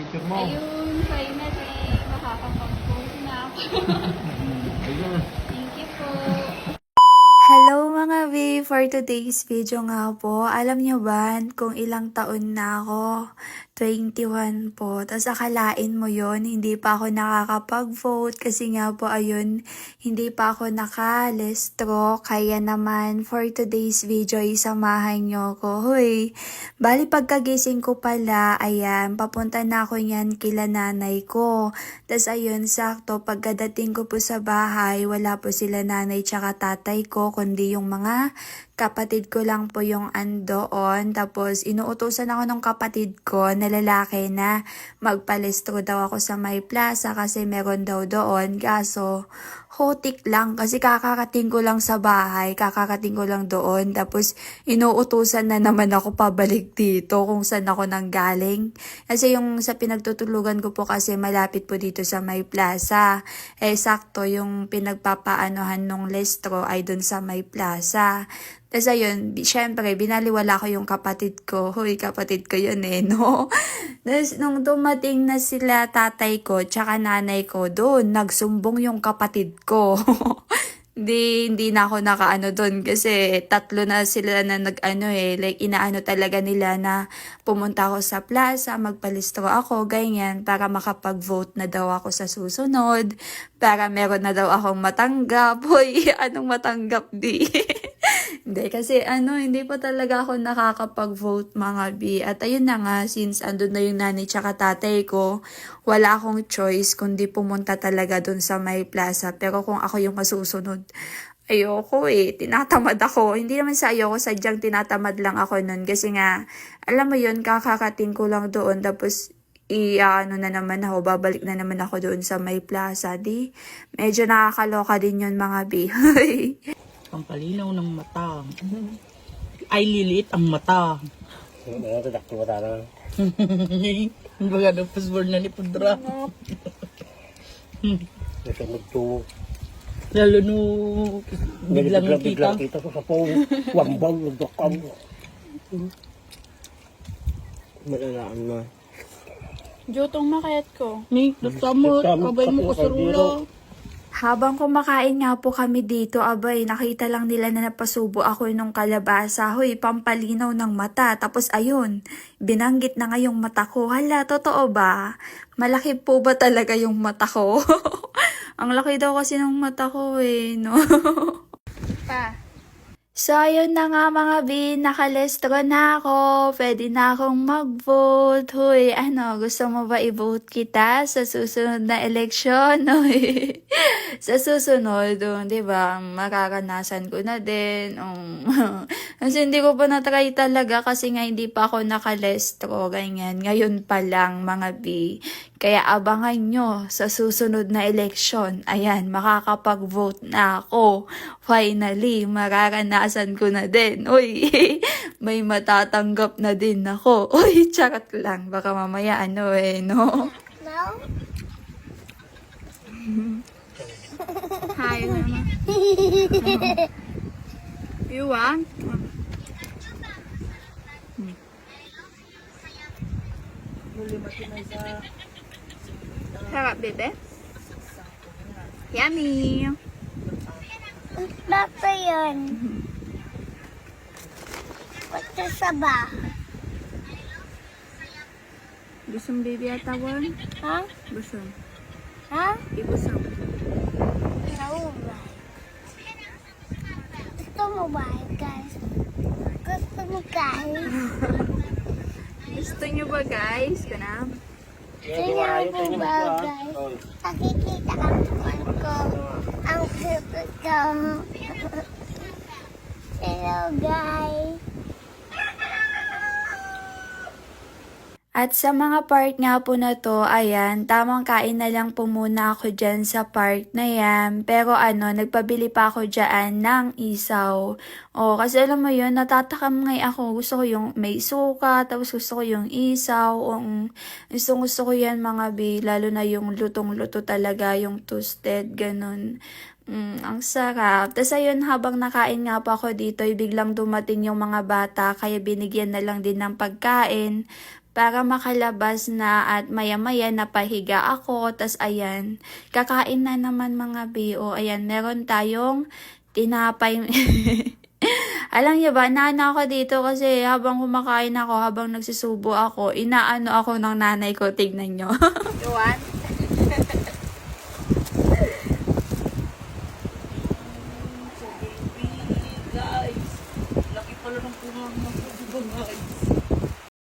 picture mo. Ayun, finally, makakapag-post na ako. Ayun. Thank you po. Hello mga B! For today's video nga po, alam nyo ba kung ilang taon na ako? 21 po. Tapos akalain mo yon hindi pa ako nakakapag-vote kasi nga po ayun, hindi pa ako nakalestro. Kaya naman, for today's video, isamahan nyo ko. Hoy, bali pagkagising ko pala, ayan, papunta na ako niyan kila nanay ko. Tapos ayun, sakto, pagkadating ko po sa bahay, wala po sila nanay tsaka tatay ko, kundi yung mga kapatid ko lang po yung andoon. Tapos inuutosan ako ng kapatid ko na lalaki na magpalistro daw ako sa may plaza kasi meron daw doon. Kaso hotik lang kasi kakarating ko lang sa bahay, kakarating ko lang doon. Tapos inuutusan na naman ako pabalik dito kung saan ako nanggaling. Kasi yung sa pinagtutulugan ko po kasi malapit po dito sa may plaza. Eh sakto yung pinagpapaanohan nung listro ay dun sa may plaza. Tapos ayun, syempre, binaliwala ko yung kapatid ko. Hoy, kapatid ko yun no? Tapos nung dumating na sila tatay ko, tsaka nanay ko, doon, nagsumbong yung kapatid ko. Hindi na ako nakaano doon kasi tatlo na sila na like inaano talaga nila na pumunta ako sa plaza, magpalistro ako, ganyan, para makapag-vote na daw ako sa susunod, para meron na daw akong matanggap. Hoy, anong matanggap di? Hindi, kasi hindi pa talaga ako nakakapag-vote mga B. At ayun na nga, since andun na yung nanay tsaka tatay ko, wala akong choice kundi pumunta talaga dun sa may plaza. Pero kung ako yung masusunod, ayoko tinatamad ako. Hindi naman sa ayoko, sadyang tinatamad lang ako nun. Kasi nga, alam mo yun, kakakating ko lang doon. Tapos, na naman ako, babalik na naman ako doon sa may plaza. Di, medyo nakakaloka din yun mga B. Ang palinaw ng mata. Ay, liliit ang mata. Ano, tadak ko mata na. Ang baga ng passport na ni Pudra. Ito magtuwo. Lalo no, biglang Biglang nakita. kita ko sa phone. Wambang, nagdokam. Malalaan na. Jotong makayat ko. Ni, nasamot, kabay mo kasarula. Habang kumakain nga po kami dito, abay, nakita lang nila na napasubo ako nung kalabasa. Hoy, pampalinaw ng mata. Tapos ayun, binanggit na nga yung mata ko. Hala, totoo ba? Malaki po ba talaga yung mata ko? Ang laki daw kasi ng mata ko no? Pa. So, ayun na nga mga B, nakalestro na ako. Pwede na akong mag-vote. Hoy, gusto mo ba i-vote kita sa susunod na eleksyon? Sa susunod, di ba, mararanasan ko na din. Kasi hindi ko pa na-try talaga kasi nga hindi pa ako nakalestro. Ganyan. Ngayon pa lang mga B. Kaya abangan nyo sa susunod na eleksyon. Ayan, makakapag-vote na ako. Finally, mararanasan ko na din. Uy, may matatanggap na din ako. Uy, charot lang. Baka mamaya no? No? Hi, mama. You want? Sarap, bebe? Yummy! Baka yun. Punta sa ba? Gusto mo baby atawan? Ha? Gusto. Ha? Ibusog. No ba? Gusto mo ba, guys? Gusto mo, guys? Gusto nyo ba guys? Kanam? Gusto mo ba, guys? Nakikita ang tuwan ko. Ang cute ko. Hello, guys. At sa mga part nga po na to, ayan, tamang kain na lang po muna ako dyan sa part na yan. Pero nagpabili pa ako dyan ng isaw. Kasi alam mo yun, natatakam ngay ako. Gusto ko yung may suka, tapos gusto ko yung isaw. Gusto ko yan mga bi, lalo na yung lutong-luto talaga, yung toasted, ganun. Ang sarap. Tapos ayun, habang nakain nga pa ako dito, biglang dumating yung mga bata, kaya binigyan na lang din ng pagkain para makalabas na at maya-maya napahiga ako. Tas ayan, kakain na naman mga bio. Ayan, meron tayong tinapay. Alam niyo ba, naano ako dito kasi habang kumakain ako, habang nagsisubo ako, inaano ako ng nanay ko, tignan nyo. Juan? So baby, guys. Laki pala ng kumang mga guys.